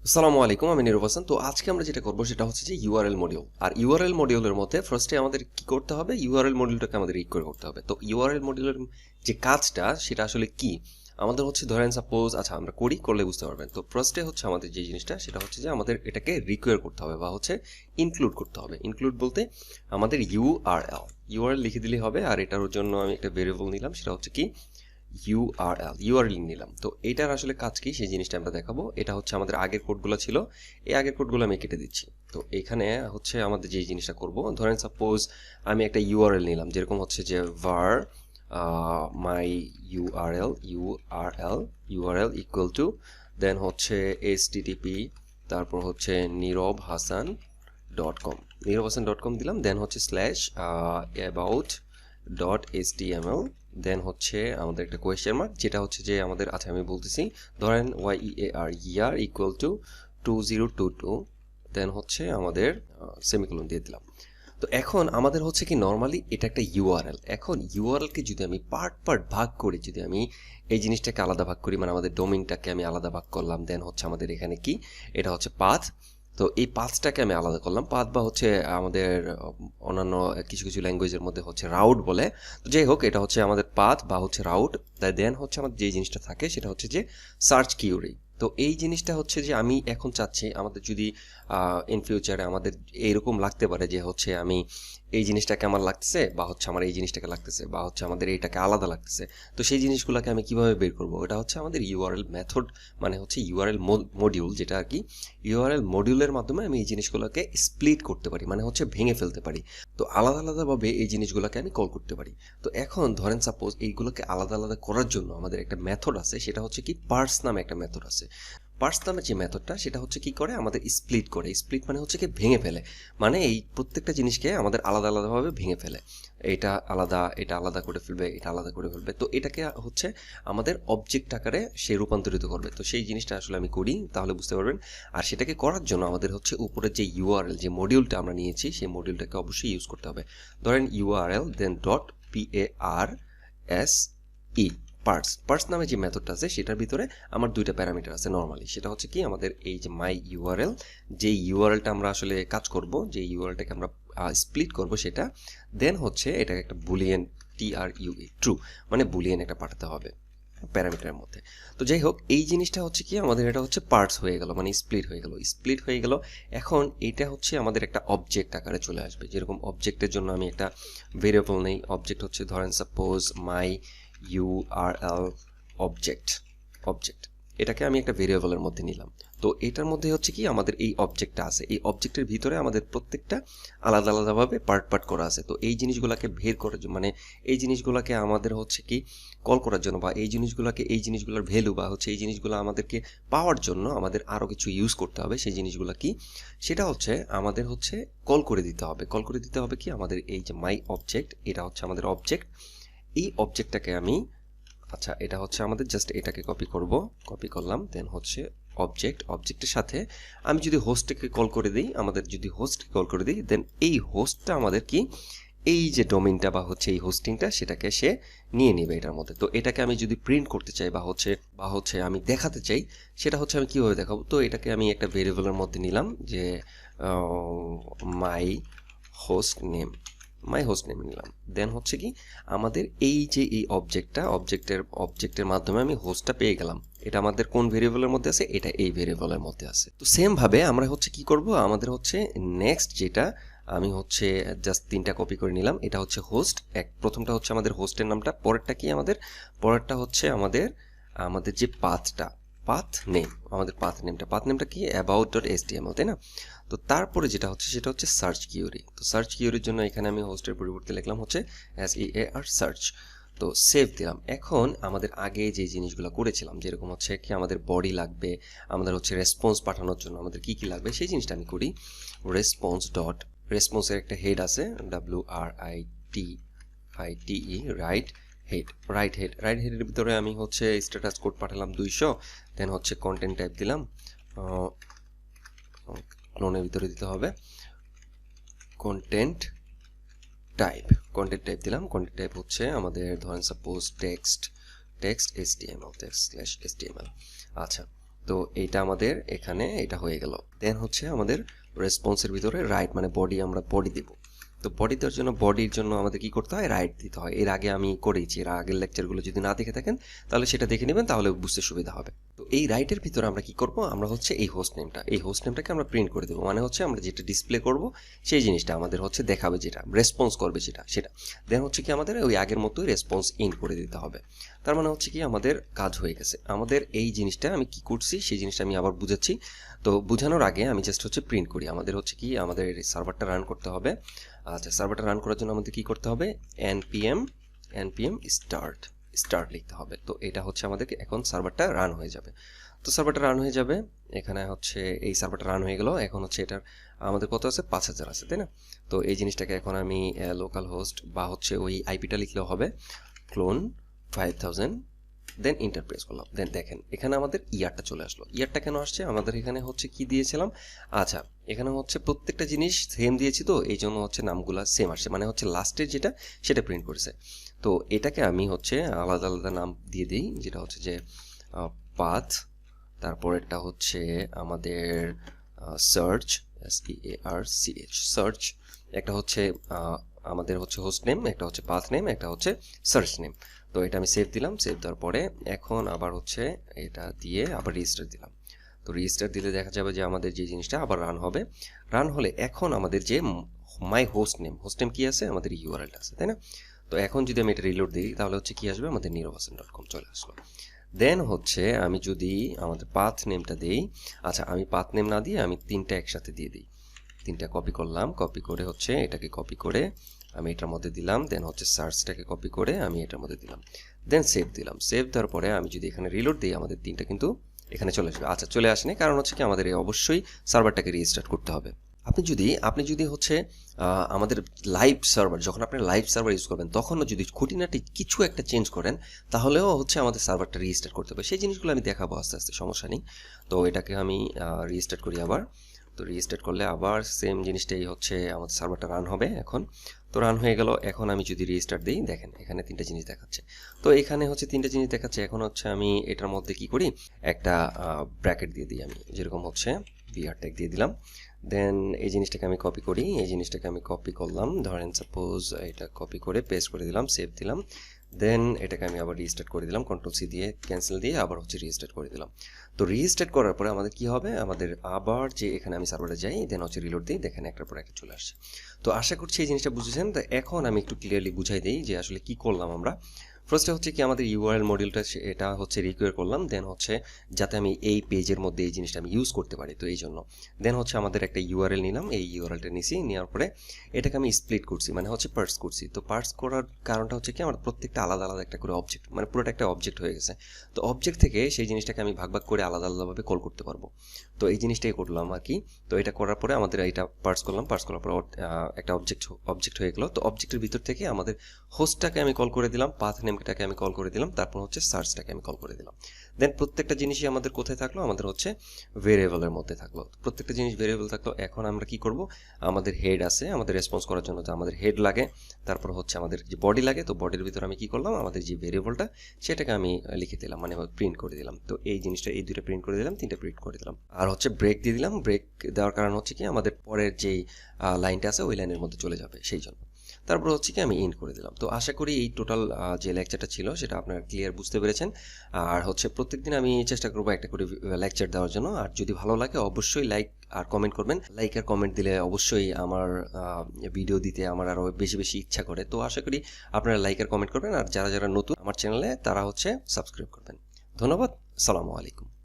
আসসালামু আলাইকুম, আমি নিরব হাসান। তো আজকে আমরা যেটা করবো সেটা হচ্ছে যে ইউআরএল মডিউল। আর ইউআরএল মডিউলের মধ্যে ফার্স্টে আমাদের কি করতে হবে, ইউআরএল মডিউলটাকে আমাদের রিকোয়ার করতে হবে। তো ইউআরএল মডিউলের যে কাজটা সেটা আসলে কি আমাদের হচ্ছে, ধরেন সাপোজ, আচ্ছা আমরা করলে বুঝতে পারবেন। তো ফার্স্টে হচ্ছে আমাদের যে জিনিসটা সেটা হচ্ছে যে আমাদের এটাকে রিকোয়ার করতে হবে বা হচ্ছে ইনক্লুড করতে হবে। ইনক্লুড বলতে আমাদের ইউআরএল লিখে দিলেই হবে। আর এটার জন্য আমি একটা ভেরিয়েবল নিলাম, সেটা হচ্ছে কি ইউআরএল নিলাম। তো এটার আসলে কাজ কি সেই জিনিসটা আমরা দেখাবো। এটা হচ্ছে আমাদের আগের কোডগুলো ছিল, এই আগের কোডগুলো আমি কেটে দিচ্ছি। তো এখানে হচ্ছে আমাদের যে জিনিসটা করব, ধরেন সাপোজ আমি একটা ইউআরএল নিলাম, যেরকম হচ্ছে যে var my URL equal to, then হচ্ছে http, তারপর হচ্ছে নিরব হাসান.com দিলাম, দেন হচ্ছে slash about dot html, then হচ্ছে আমাদের একটা কোয়েশ্চেন মার্ক, যেটা হচ্ছে যে আমাদের, আচ্ছা আমি বলতেছি, ধরেন year ইকুয়াল টু 2022, দেন হচ্ছে আমাদের সেমিকোলন দিয়ে দিলাম। তো এখন আমাদের হচ্ছে কি, নর্মালি এটা একটা ইউআরএল। এখন ইউআরএলকে যদি আমি পার্ট ভাগ করি, যদি আমি এই জিনিসটাকে আলাদা ভাগ করি, মানে আমাদের ডোমেইনটাকে আমি আলাদা ভাগ করলাম, দেন হচ্ছে আমাদের এখানে কি, এটা হচ্ছে পাথ। তো এই পাথটাকে আমি আলাদা করলাম, পাথ বা হচ্ছে আমাদের অন্যান্য কিছু কিছু ল্যাঙ্গুয়েজের মধ্যে হচ্ছে রাউট বলে। তো যাই হোক, এটা হচ্ছে আমাদের পাথ বা হচ্ছে রাউট। দেন হচ্ছে আমাদের যে জিনিসটা থাকে সেটা হচ্ছে যে সার্চ কিউরি। তো এই জিনিসটা হচ্ছে যে আমি এখন চাচ্ছি আমাদের যদি ইন ফিউচারে আমাদের এইরকম লাগতে পারে যে হচ্ছে আমি এই জিনিসটাকে আমার লাগতেছে, বা হচ্ছে আমার এই জিনিসটাকে লাগতেছে, বা হচ্ছে আমাদের এইটাকে আলাদা লাগতেছে। তো সেই জিনিসগুলোকে আমি কিভাবে বের করব, এটা হচ্ছে আমাদের ইউআরএল মেথড, মানে হচ্ছে ইউআরএল মডিউল, যেটা আর কি ইউআরএল মডিউলের মাধ্যমে আমি এই জিনিসগুলোকে স্প্লিট করতে পারি, মানে হচ্ছে ভেঙে ফেলতে পারি। তো আলাদা আলাদাভাবে এই জিনিসগুলোকে আমি কল করতে পারি। তো এখন ধরেন সাপোজ এইগুলোকে আলাদা আলাদা করার জন্য আমাদের একটা মেথড আছে, সেটা হচ্ছে কি পার্স নামে একটা মেথড আছে। পার্স নামের যে মেথডটা সেটা হচ্ছে কি করে, আমাদের স্প্লিট মানে হচ্ছে কি ভেঙে ফেলে, মানে এই প্রত্যেকটা জিনিসকে আমাদের আলাদা আলাদাভাবে ভেঙে ফেলে। এটা আলাদা করে ফেলবে, এটা আলাদা করে ফেলবে। তো এটাকে হচ্ছে আমাদের অবজেক্ট আকারে সে রূপান্তরিত করবে। তো সেই জিনিসটা আসলে আমি করি, তাহলে বুঝতে পারবেন। আর সেটাকে করার জন্য আমাদের হচ্ছে উপরের যে ইউআরএল, যে মডিউলটা আমরা নিয়েছি, সেই মডিউলটাকে অবশ্যই ইউজ করতে হবে। ধরেন ইউআরএল দেন ডট PARSE, পার্স নামে যে মেথডটা আছে সেটার ভিতরে আমার দুইটা প্যারামিটার আছে নর্মালি। সেটা হচ্ছে কি, আমাদের এই যে মাই ইউআরএল, যে ইউআরএলটা আমরা আসলে কাজ করব, যে ইউআরএলটাকে আমরা স্প্লিট করব সেটা, দেন হচ্ছে এটাকে একটা বুলিয়ান ট্রু, মানে বুলিয়ান একটা পাঠাতে হবে প্যারামিটারের মধ্যে। তো যাই হোক, এই জিনিসটা হচ্ছে কি, আমাদের এটা হচ্ছে পার্টস হয়ে গেল, মানে স্প্লিট হয়ে গেল। এখন এটা হচ্ছে আমাদের একটা অবজেক্ট আকারে চলে আসবে। যেরকম অবজেক্টের জন্য আমি একটা ভেরিয়েবল নেই, অবজেক্ট হচ্ছে ধরেন সাপোজ মাই ইউআরএল অবজেক্ট, এটাকে আমি একটা ভেরিয়েবলের মধ্যে নিলাম। তো এটার মধ্যে হচ্ছে কি, আমাদের এই অবজেক্টটা আছে, এই অবজেক্টের ভিতরে আমাদের প্রত্যেকটা আলাদা আলাদাভাবে পার্ট করা আছে। তো এই জিনিসগুলোকে বের করার জন্য, মানে এই জিনিসগুলোকে আমাদের হচ্ছে কি কল করার জন্য, বা এই জিনিসগুলোর ভ্যালু, বা হচ্ছে এই জিনিসগুলো আমাদেরকে পাওয়ার জন্য আমাদের আরও কিছু ইউজ করতে হবে। সেই জিনিসগুলো কি, সেটা হচ্ছে আমাদের হচ্ছে কল করে দিতে হবে কি, আমাদের এই যে মাই অবজেক্ট, এটা হচ্ছে আমাদের অবজেক্ট। এই অবজেক্টটাকে আমি, আচ্ছা এটা হচ্ছে আমাদের জাস্ট এটাকে কপি করলাম, দেন হচ্ছে অবজেক্টের সাথে আমি যদি হোস্টকে কল করে দিই, দেন এই হোস্টটা আমাদের কি, এই যে ডোমেইনটা বা হচ্ছে এই হোস্টিংটা, সেটাকে সে নিয়ে নেবে এটার মধ্যে। তো এটাকে আমি যদি প্রিন্ট করতে চাই বা হচ্ছে আমি দেখাতে চাই, সেটা হচ্ছে আমি কিভাবে দেখাবো। তো এটাকে আমি একটা ভেরিয়েবলের মধ্যে নিলাম, যে মাই হোস্ট নেম নিলাম। দেন হচ্ছে কি, আমাদের এই যে এই অবজেক্টের মাধ্যমে আমি হোস্টটা পেয়ে গেলাম। এটা আমাদের কোন ভেরিয়েবলের মধ্যে আছে, এটা এই ভেরিয়েবলের মধ্যে আছে। তো সেম ভাবে আমরা হচ্ছে কি করব, আমাদের হচ্ছে নেক্সট যেটা, আমি হচ্ছে জাস্ট 3টা কপি করে নিলাম। এটা হচ্ছে হোস্ট, প্রথমটা হচ্ছে আমাদের হোস্টের নামটা, পরেরটা হচ্ছে আমাদের যে পাথ নেমটা কি, about.html, তাই না? তো তারপরে যেটা হচ্ছে সেটা হচ্ছে সার্চ কিউরি। তো সার্চ কিউরির জন্য এখানে আমি হোস্টের পরিবর্তে লিখলাম হচ্ছে SEAR সার্চ। তো সেভ দিলাম। এখন আমাদের আগে যে জিনিসগুলো করেছিলাম, যেরকম হচ্ছে কি আমাদের বডি লাগবে, আমাদের হচ্ছে রেসপন্স পাঠানোর জন্য আমাদের কি কি লাগবে সেই জিনিসটা আমি করি। রেসপন্সের একটা হেড আছে, WRITE, রাইট হেডের ভিতরে আমি হচ্ছে স্ট্যাটাস কোড পাঠালাম 200, দেন হচ্ছে কন্টেন্ট টাইপ দিলাম, ক্লোনের ভিতরে দিতে হবে কন্টেন্ট টাইপ দিলাম। কন্টেন্ট টাইপ হচ্ছে আমাদের ধরেন সাপোজ টেক্সট html, টেক্সট/html। আচ্ছা, তো এইটা আমাদের এখানে এটা হয়ে গেল। দেন হচ্ছে আমাদের রেসপন্সের ভিতরে রাইট মানে বডি, আমরা বডি দেব। তো বডি দেওয়ার জন্য বডির জন্য আমাদের কি করতে হয়, রাইট দিতে হয়। এর আগে আমি করেছি, এর আগের লেকচারগুলো যদি না দেখে থাকেন তাহলে সেটা দেখে নেবেন, তাহলে বুঝতে সুবিধা হবে। তো এই রাইটের ভিতরে আমরা কি করব, আমরা হচ্ছে এই হোস্ট নেমটাকে আমরা প্রিন্ট করে দেবো, মানে হচ্ছে আমরা যেটা ডিসপ্লে করব সেই জিনিসটা আমাদের হচ্ছে দেখাবে, যেটা রেসপন্স করবে সেটা। দেন হচ্ছে কি আমাদের ওই আগের মতোই রেসপন্স ইন করে দিতে হবে। তার মানে হচ্ছে কি আমাদের কাজ হয়ে গেছে। আমাদের এই জিনিসটা আমি কি করছি সেই জিনিসটা আমি আবার বুঝাচ্ছি। তো বোঝানোর আগে আমি জাস্ট হচ্ছে প্রিন্ট করি। আমাদের হচ্ছে কি আমাদের সার্ভারটা রান করতে হবে। আচ্ছা, সার্ভারটা রান করার জন্য আমাদের কি করতে হবে, npm স্টার্ট লিখতে হবে। তো এটা হচ্ছে আমাদেরকে এখন সার্ভারটা রান হয়ে যাবে। তো সার্ভারটা রান হয়ে যাবে, এখানে হচ্ছে এই সার্ভারটা রান হয়ে গেল। এখন হচ্ছে এটার আমাদের কত আছে, 5000 আছে, তাই না? তো এই জিনিসটাকে এখন আমি লোকাল হোস্ট বা হচ্ছে ওই আইপিটা লিখলেও হবে, ক্লোন 5000, দেন ইন্টার প্রেস করলাম। দেন দেখেন এখানে আমাদের ইয়ারটা চলে আসলো। ইয়ারটা কেন আসছে, আমাদের এখানে হচ্ছে কি দিয়েছিলাম, আচ্ছা এখানে হচ্ছে প্রত্যেকটা জিনিস সেম দিয়েছি, তো এই জন্য হচ্ছে নামগুলা সেম আসছে, মানে হচ্ছে লাস্টের যেটা সেটা প্রিন্ট করেছে। তো এটাকে আমি হচ্ছে আলাদা আলাদা নাম দিয়ে দিই, যেটা হচ্ছে যে পাথ, তারপরেরটা হচ্ছে আমাদের সার্চ, সার্চ, একটা হচ্ছে আমাদের হচ্ছে হোস্ট নেম, একটা হচ্ছে পাথ নেম, একটা হচ্ছে সার্চ নেম। তো এটা আমি সেভ দিলাম। সেভ দেওয়ার পরে এখন আবার হচ্ছে এটা দিয়ে আবার রেজিস্টার দিলাম। তো রেজিস্টার দিলে দেখা যাবে যে আমাদের যে জিনিসটা আবার রান হবে। রান হলে এখন আমাদের যে মাই হোস্ট নেম কি আছে, আমাদের ইউআরএলটা আছে, তাই না? তো এখন যদি আমি এটা রিলোড দিই তাহলে হচ্ছে কি আসবে, আমাদের nirob.com চলে আসলো। দেন হচ্ছে আমি যদি আমাদের পাথ নেমটা দিই, আচ্ছা আমি পাথ নেম না দিয়ে আমি 3টা একসাথে দিয়ে দিই। 3টা কপি করলাম, কপি করে হচ্ছে এটাকে কপি করে আমি এটার মধ্যে দিলাম। দেন হচ্ছে সার্চটাকে কপি করে আমি এটার মধ্যে দিলাম। দেন সেভ দিলাম। সেভ দেওয়ার পরে আমি যদি এখানে রিলোড দিই, আমাদের 3টা কিন্তু এখানে চলে আসবে। আচ্ছা চলে আসেনি, কারণ হচ্ছে কি আমাদের অবশ্যই সার্ভারটাকে রিস্টার্ট করতে হবে। আপনি যদি হচ্ছে আমাদের লাইভ সার্ভার, যখন আপনি লাইভ সার্ভার ইউজ করবেন তখনও যদি খুঁটিনাটি কিছু একটা চেঞ্জ করেন, তাহলেও হচ্ছে আমাদের সার্ভারটা রিস্টার্ট করতে হবে। সেই জিনিসগুলো আমি দেখাবো আস্তে আস্তে, সমস্যা নেই। তো এটাকে আমি রিস্টার্ট করি আবার। তো রিস্টার্ট করলে আবার সেম জিনিসটাই হচ্ছে, আমাদের সার্ভারটা রান হবে এখন। তো রান হয়ে গেল। এখন আমি যদি রিস্টার্ট দিই, দেখেন এখানে 3টা জিনিস দেখাচ্ছে। তো এখানে হচ্ছে 3টা জিনিস দেখাচ্ছে। এখন হচ্ছে আমি এটার মধ্যে কি করি, একটা ব্র্যাকেট দিয়ে দিই। আমি যেরকম হচ্ছে বিআর ট্যাগ দিয়ে দিলাম। দেন এই জিনিসটাকে আমি কপি করি, এই জিনিসটাকে আমি কপি করলাম, ধরেন সাপোজ এটা কপি করে পেস্ট করে দিলাম, সেভ দিলাম। দেন এটাকে আমি আবার রিস্টার্ট করে দিলাম, কন্ট্রোল-সি দিয়ে ক্যান্সেল দিয়ে আবার হচ্ছে রিস্টার্ট করে দিলাম। তো রিস্টার্ট করার পরে আমাদের কি হবে, আমাদের আবার যে এখানে আমি সার্ভারে যাই, দেন হচ্ছে রিলোড দিই, দেখেন একটার পর একটা চলে আসছে। তো আশা করছি এই জিনিসটা বুঝেছেন। তো এখন আমি একটু ক্লিয়ারলি বুঝাই দিই যে আসলে কি করলাম আমরা। ফার্স্টে হচ্ছে কি আমাদের ইউআরএল মডিউলটা, এটা হচ্ছে রিকোয়ার করলাম। দেন হচ্ছে যাতে আমি এই পেজের মধ্যে এই জিনিসটা আমি ইউজ করতে পারি, তো এই জন্য। দেন হচ্ছে আমাদের একটা ইউআরএল নিলাম, এই ইউআরএলটা নিছি, নেওয়ার পরে এটাকে আমি স্প্লিট করছি, মানে হচ্ছে পার্স করছি। তো পার্স করার কারণটা হচ্ছে কি, আমার প্রত্যেকটা আলাদা আলাদা একটা করে অবজেক্ট, মানে পুরোটা একটা অবজেক্ট হয়ে গেছে। তো অবজেক্ট থেকে সেই জিনিসটাকে আমি ভাগ ভাগ করে আলাদা আলাদাভাবে কল করতে পারবো। তো এই জিনিসটাই করলাম আর কি। তো এটা করার পরে আমাদের এটা পার্স করলাম, পার্স করার পর একটা অবজেক্ট হয়ে গেলো। তো অবজেক্টের ভিতর থেকে আমাদের হোস্টটাকে আমি কল করে দিলাম, পাথ নেমটাকে আমি কল করে দিলাম, তারপর হচ্ছে সার্চটাকে আমি কল করে দিলাম। দেন প্রত্যেকটা জিনিসই আমাদের কোথায় থাকলো, আমাদের হচ্ছে ভেরিয়েবলের মধ্যে থাকলো। প্রত্যেকটা জিনিস ভেরিয়েবল থাকলো। এখন আমরা কি করব, আমাদের হেড আছে, আমাদের রেসপন্স করার জন্য তো আমাদের হেড লাগে, তারপর হচ্ছে আমাদের যে বডি লাগে। তো বডির ভিতরে আমি কি করলাম, আমাদের যে ভেরিয়েবলটা সেটাকে আমি লিখে দিলাম, মানে প্রিন্ট করে দিলাম। তো এই জিনিসটা, এই 2টা প্রিন্ট করে দিলাম, 3টা প্রিন্ট করে দিলাম। আর হচ্ছে ব্রেক দিয়ে দিলাম। ব্রেক দেওয়ার কারণ হচ্ছে কি, আমাদের পরের যেই লাইনটা আছে ওই লাইনের মধ্যে চলে যাবে, সেই জন্য। তারপর হচ্ছে কি আমি এন্ড করে দিলাম। তো আশা করি এই টোটাল যে লেকচারটা ছিল সেটা আপনারা ক্লিয়ার বুঝতে পেরেছেন। আর হচ্ছে প্রত্যেকদিন আমি চেষ্টা করবো একটা করে লেকচার দেওয়ার জন্য। আর যদি ভালো লাগে অবশ্যই লাইক আর কমেন্ট করবেন। লাইক আর কমেন্ট দিলে অবশ্যই আমার ভিডিও দিতে আমার আরও বেশি বেশি ইচ্ছা করে। তো আশা করি আপনারা লাইক আর কমেন্ট করবেন। আর যারা যারা নতুন আমার চ্যানেলে, তারা হচ্ছে সাবস্ক্রাইব করবেন। ধন্যবাদ। আসসালামু আলাইকুম।